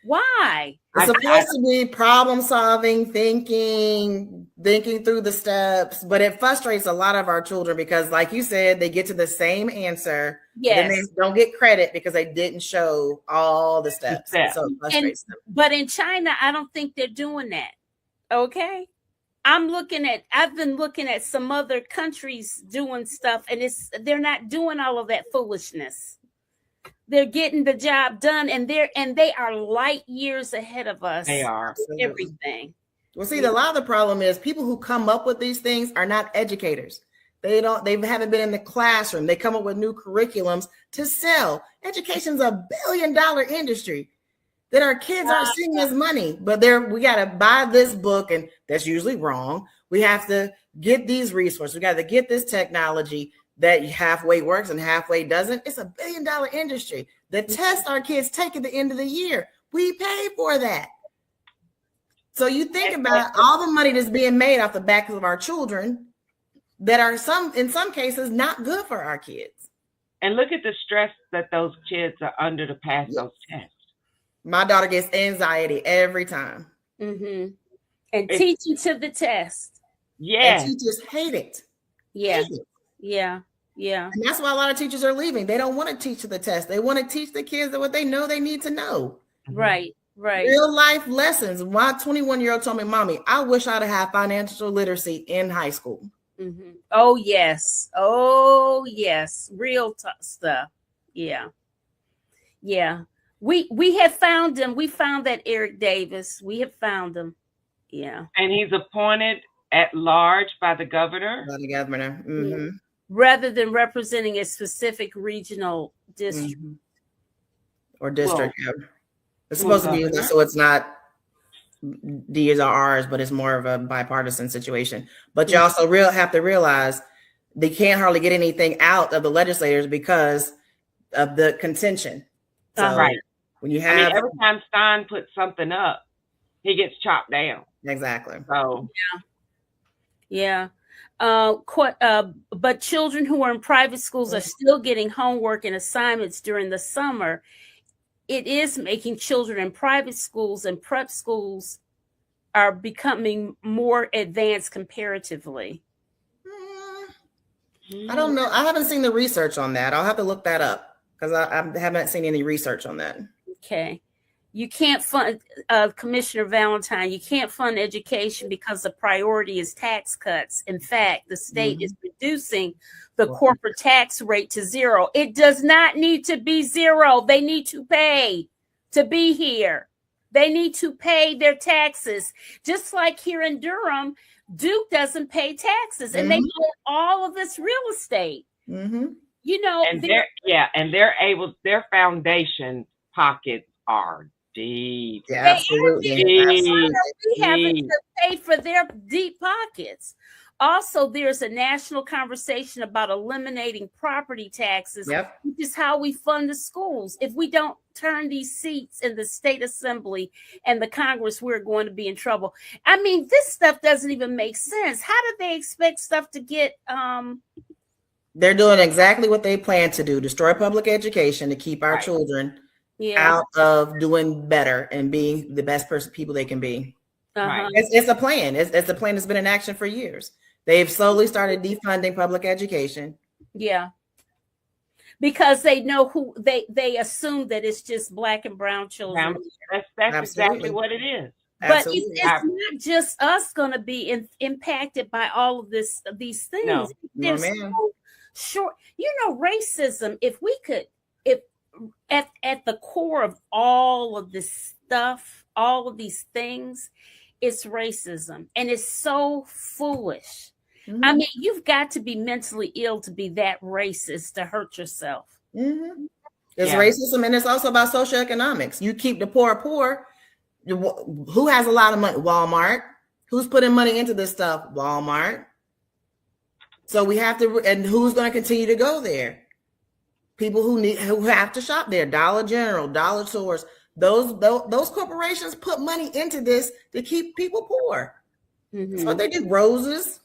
Why? It's supposed to be problem solving, thinking through the steps, but it frustrates a lot of our children because, like you said, they get to the same answer. Yes. Then they don't get credit because they didn't show all the steps. So it frustrates them. But in China, I don't think they're doing that. Okay. I've been looking at some other countries doing stuff, and they're not doing all of that foolishness. They're getting the job done, and they are light years ahead of us. They are. Everything. Well, see, a lot of the problem is people who come up with these things are not educators. They haven't been in the classroom. They come up with new curriculums to sell. Education's $1 billion industry that our kids aren't seeing as money, but we got to buy this book, and that's usually wrong. We have to get these resources. We got to get this technology that halfway works and halfway doesn't. It's $1 billion industry. The test our kids take at the end of the year, we pay for that. So you think about all the money that's being made off the backs of our children that are in some cases not good for our kids. And look at the stress that those kids are under to pass those tests. My daughter gets anxiety every time. Mm-hmm. And teaching to the test. Yeah. And teachers hate it. Yeah. Hate it. Yeah. Yeah. And that's why a lot of teachers are leaving. They don't want to teach to the test. They want to teach the kids what they know they need to know. Right. Right. Real life lessons. My 21-year-old told me, Mommy, I wish I'd have had financial literacy in high school. Mm-hmm. Oh, yes. Oh, yes. Real stuff. Yeah. Yeah. We have found him. We found that Eric Davis. We have found him. Yeah. And he's appointed at large by the governor. By the governor. Mm-hmm. Rather than representing a specific regional district. Mm-hmm. Or district. Well, it's supposed to be so it's not D's or R's, but it's more of a bipartisan situation. But you also have to realize they can't hardly get anything out of the legislators because of the contention. So right. When you have every time Stein puts something up, he gets chopped down. Exactly. So yeah. But children who are in private schools are still getting homework and assignments during the summer. It is making children in private schools and prep schools are becoming more advanced comparatively. I don't know. I haven't seen the research on that. I'll have to look that up because I haven't seen any research on that. Okay. You can't fund, Commissioner Valentine, you can't fund education because the priority is tax cuts. In fact, the state is reducing the corporate tax rate to 0. It does not need to be 0. They need to pay to be here. They need to pay their taxes. Just like here in Durham, Duke doesn't pay taxes and they own all of this real estate. Mm-hmm. You know, and their foundation pockets are deep. Yeah, absolutely. We have to pay for their deep pockets. also there's a national conversation about eliminating property taxes, Yep. which is how we fund the schools. If we don't turn these seats in the state assembly and the Congress, we're going to be in trouble. I mean, this stuff doesn't even make sense. How do they expect stuff to get They're doing exactly what they plan to do: destroy public education to keep our children out of doing better and being the best people they can be. Uh-huh. It's a plan. It's a plan that's been in action for years. They've slowly started defunding public education. Yeah. Because they know who they assume that it's just Black and brown children. That's exactly what it is. But it's not just us going to be impacted by all of these things. No. There's so short, racism. If at the core of all of this stuff, all of these things, it's racism, and it's so foolish. Mm-hmm. I mean, you've got to be mentally ill to be that racist to hurt yourself. Mm-hmm. It's racism, and it's also about socioeconomics. You keep the poor. Who has a lot of money? Walmart. Who's putting money into this stuff? Walmart. So we have to, and who's going to continue to go there? People who have to shop there. Dollar General, dollar stores. Those corporations put money into this to keep people poor. Mm-hmm. That's what they do. Roses.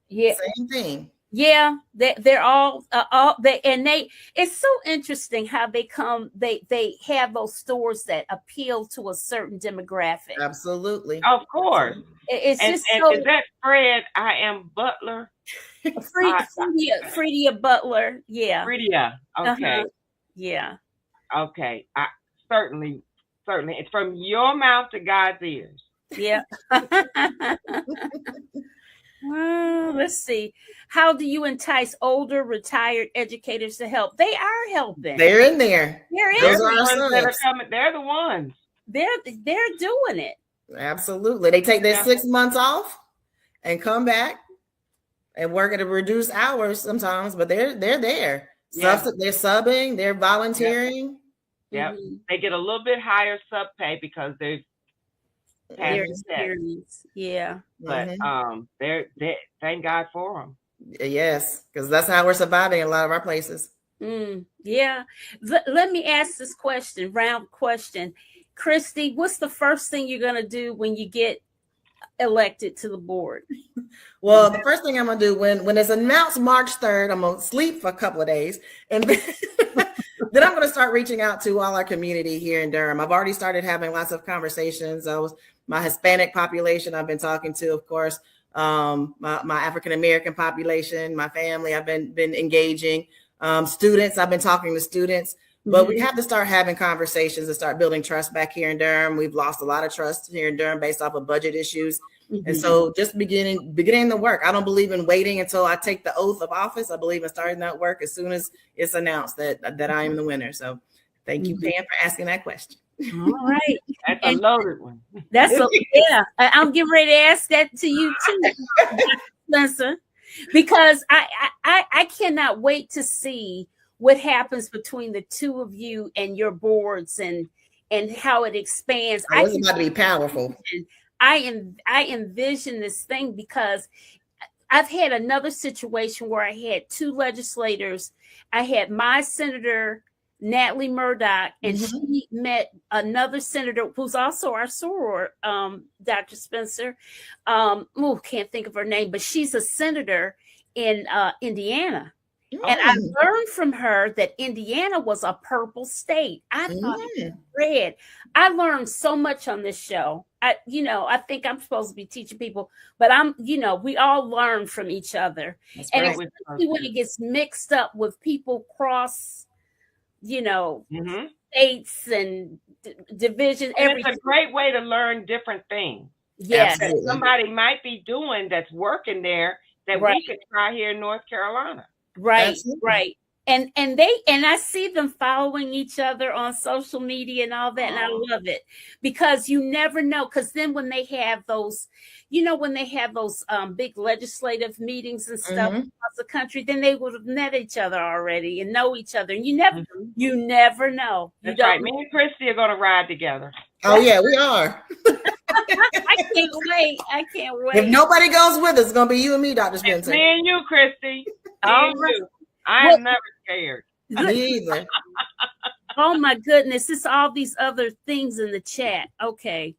Yeah. Same thing. Yeah, they're all it's so interesting how they have those stores that appeal to a certain demographic. Absolutely. Of course. It's is that Fred I Am Butler? Fredia Butler. Yeah. Fredia. Okay. Uh-huh. Yeah. Okay. Certainly. It's from your mouth to God's ears. Yeah. Well, let's see. How do you entice older retired educators to help? They are helping. They're in there. They're the ones that are coming. They're the ones. They're doing it. Absolutely. They take their 6 months off and come back and work at a reduced hours sometimes, but they're there. Yeah. They're subbing. They're volunteering. Yep. Mm-hmm. They get a little bit higher sub pay because they've their experience. Yeah. But they're thank God for them. Yes, because that's how we're surviving in a lot of our places. Yeah. Let me ask this round question. Christy, what's the first thing you're going to do when you get elected to the board? Well, the first thing I'm going to do when it's announced March 3rd, I'm going to sleep for a couple of days. And then I'm going to start reaching out to all our community here in Durham. I've already started having lots of conversations. My Hispanic population I've been talking to, of course, my African-American population, my family, I've been engaging. Students, I've been talking to students, but we have to start having conversations and start building trust back here in Durham. We've lost a lot of trust here in Durham based off of budget issues. Mm-hmm. And so just beginning the work. I don't believe in waiting until I take the oath of office. I believe in starting that work as soon as it's announced that I am the winner. So thank you, Pam, for asking that question. All right. That's a loaded one. I'm getting ready to ask that to you too, Spencer, because I cannot wait to see what happens between the two of you and your boards and how it expands. It's about to be powerful. I envision this thing because I've had another situation where I had two legislators. I had my Senator Natalie Murdoch, and she met another senator who's also our soror, Dr. Spencer. Can't think of her name, but she's a senator in Indiana. And I learned from her that Indiana was a purple state. I thought it was red. I learned so much on this show. I think I'm supposed to be teaching people, but we all learn from each other. That's and right. Especially when it gets mixed up with people cross, states and divisions. It's a great way to learn different things. Yes. That somebody might be doing that's working there that we could try here in North Carolina. Right. Absolutely. Right. And I see them following each other on social media and all that. And I love it because you never know. Because then when they have those, big legislative meetings and stuff across the country, then they would have met each other already and know each other. And you never know. That's right. Me and Christy are going to ride together. Oh yeah, we are. I can't wait. I can't wait. If nobody goes with us, it's gonna be you and me, Dr. It's Spencer. me and you, Christy. All Me and right. you. I am never scared. Me either. Oh my goodness, it's all these other things in the chat. Okay.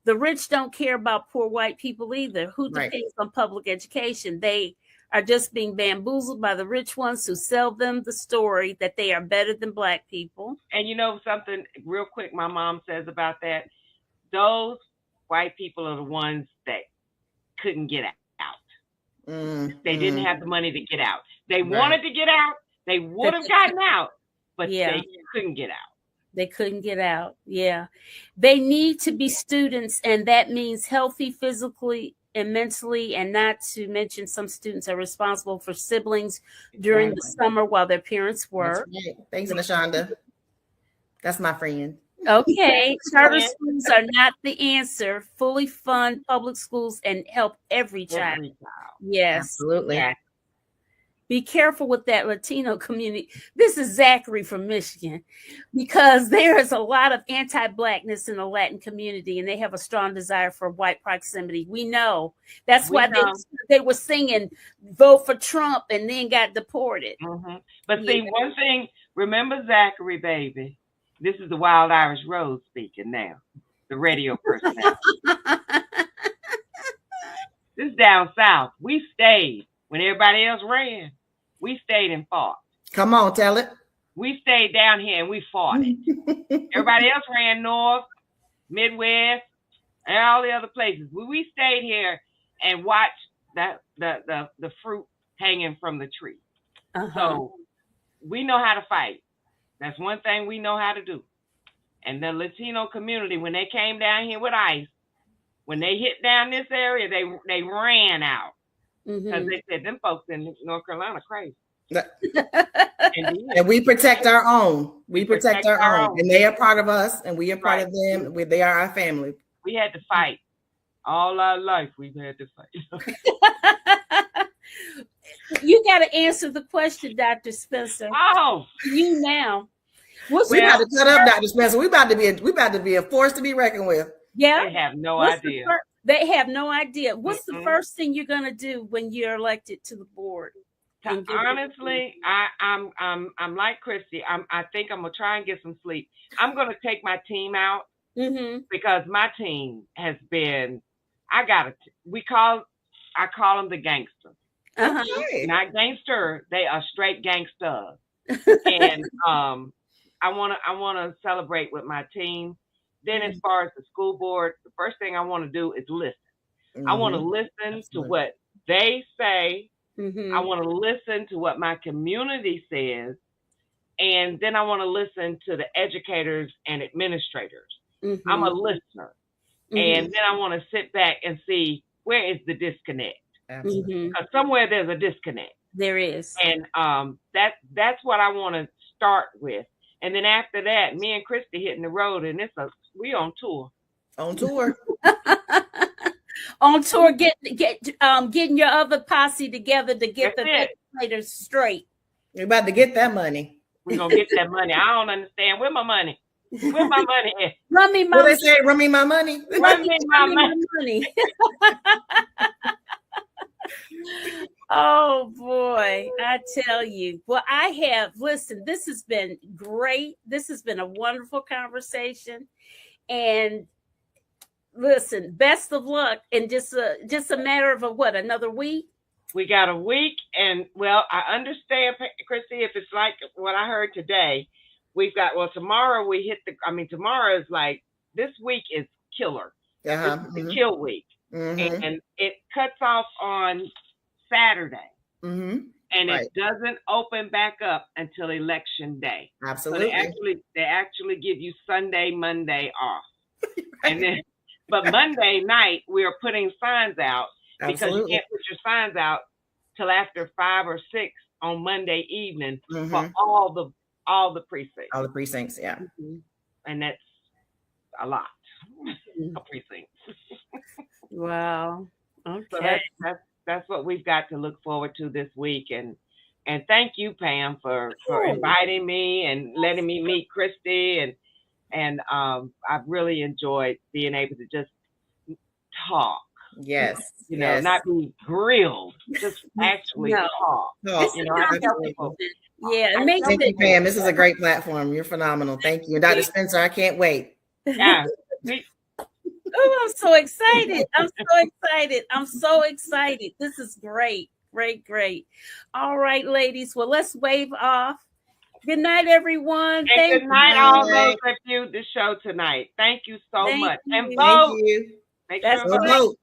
The rich don't care about poor white people either. Who Right. depends on public education? They are just being bamboozled by the rich ones who sell them the story that they are better than black people. And you know something real quick my mom says about that? Those white people are the ones that couldn't get out. They didn't have the money to get out. They wanted to get out. They would have gotten out, but they couldn't get out. They couldn't get out. Yeah. They need to be students, and that means healthy physically and mentally, and not to mention some students are responsible for siblings during the summer while their parents work. Right. Thanks, Nashonda. That's my friend. Okay. Charter schools are not the answer. Fully fund public schools and help every child. Yes. Absolutely. Yeah. Be careful with that Latino community. This is Zachary from Michigan, because there is a lot of anti-blackness in the Latin community, and they have a strong desire for white proximity. We know. That's why they were singing "Vote for Trump" and then got deported. But see, one thing, remember Zachary, baby. This is the Wild Irish Rose speaking now, the radio personality. This is down south. We stayed when everybody else ran. We stayed and fought. Come on, tell it. We stayed down here and we fought it. Everybody else ran north, Midwest, and all the other places. We stayed here and watched the fruit hanging from the tree. So we know how to fight. That's one thing we know how to do. And the Latino community, when they came down here with ICE, when they hit down this area, they ran out. Because they said them folks in North Carolina crazy. And we protect our own. We protect our own. And they are part of us, and we are part of them. They are our family. We had to fight. All our life, we've had to fight. You got to answer the question, Dr. Spencer. Oh, you now. We about to cut up, Dr. Spencer. We about to be a force to be reckoned with. Yeah, they have no idea. They have no idea. What's the first thing you're gonna do when you're elected to the board? Honestly, I'm like Christy. I think I'm gonna try and get some sleep. I'm gonna take my team out because my team has been. I call them the gangsters. Not gangster. They are straight gangsters. And I wanna celebrate with my team. Then as far as the school board, the first thing I want to do is listen. I want to listen to what they say. I want to listen to what my community says. And then I want to listen to the educators and administrators. I'm a listener. And then I want to sit back and see where is the disconnect. Because somewhere there's a disconnect. There is. And that's what I want to start with. And then after that, me and Christy hitting the road, and we on tour. On tour. On tour, getting your other posse together to get the legislators straight. We're about to get that money. We're gonna get that money. I don't understand. Where my money? Where my money at? Run me my money. What they say? Run me my money. Run me my money. Oh boy, I tell you. Well, listen, this has been great. This has been a wonderful conversation. And listen, best of luck. And just a matter of another week? We got a week. And well, I understand, Christy, if it's like what I heard today, tomorrow tomorrow is like, this week is killer. This is the kill week. And it cuts off on Saturday. And it doesn't open back up until election day. Absolutely. So they actually give you Sunday, Monday off. And then, but Monday night we are putting signs out because you can't put your signs out till after 5 or 6 on Monday evening for all the precincts. All the precincts, yeah. And that's a lot of precincts. Wow. Okay. So that's what we've got to look forward to this week. And thank you, Pam, for inviting me and letting me meet Christy. And I've really enjoyed being able to just talk. Yes. You know, not be grilled, just actually No. talk. Talk. You know, I tell people. Yeah, it I makes tell Thank you, people, Pam. This is a great platform. You're phenomenal. Thank you. Dr. Spencer, I can't wait. yeah, Oh, I'm so excited. I'm so excited. I'm so excited. This is great. Great, great. All right, ladies. Well, let's wave off. Good night, everyone. and Thank good night, you. all those that viewed the show tonight. Thank you so Thank much. And you. Thank vote. you. Make That's sure and Go vote. right. vote.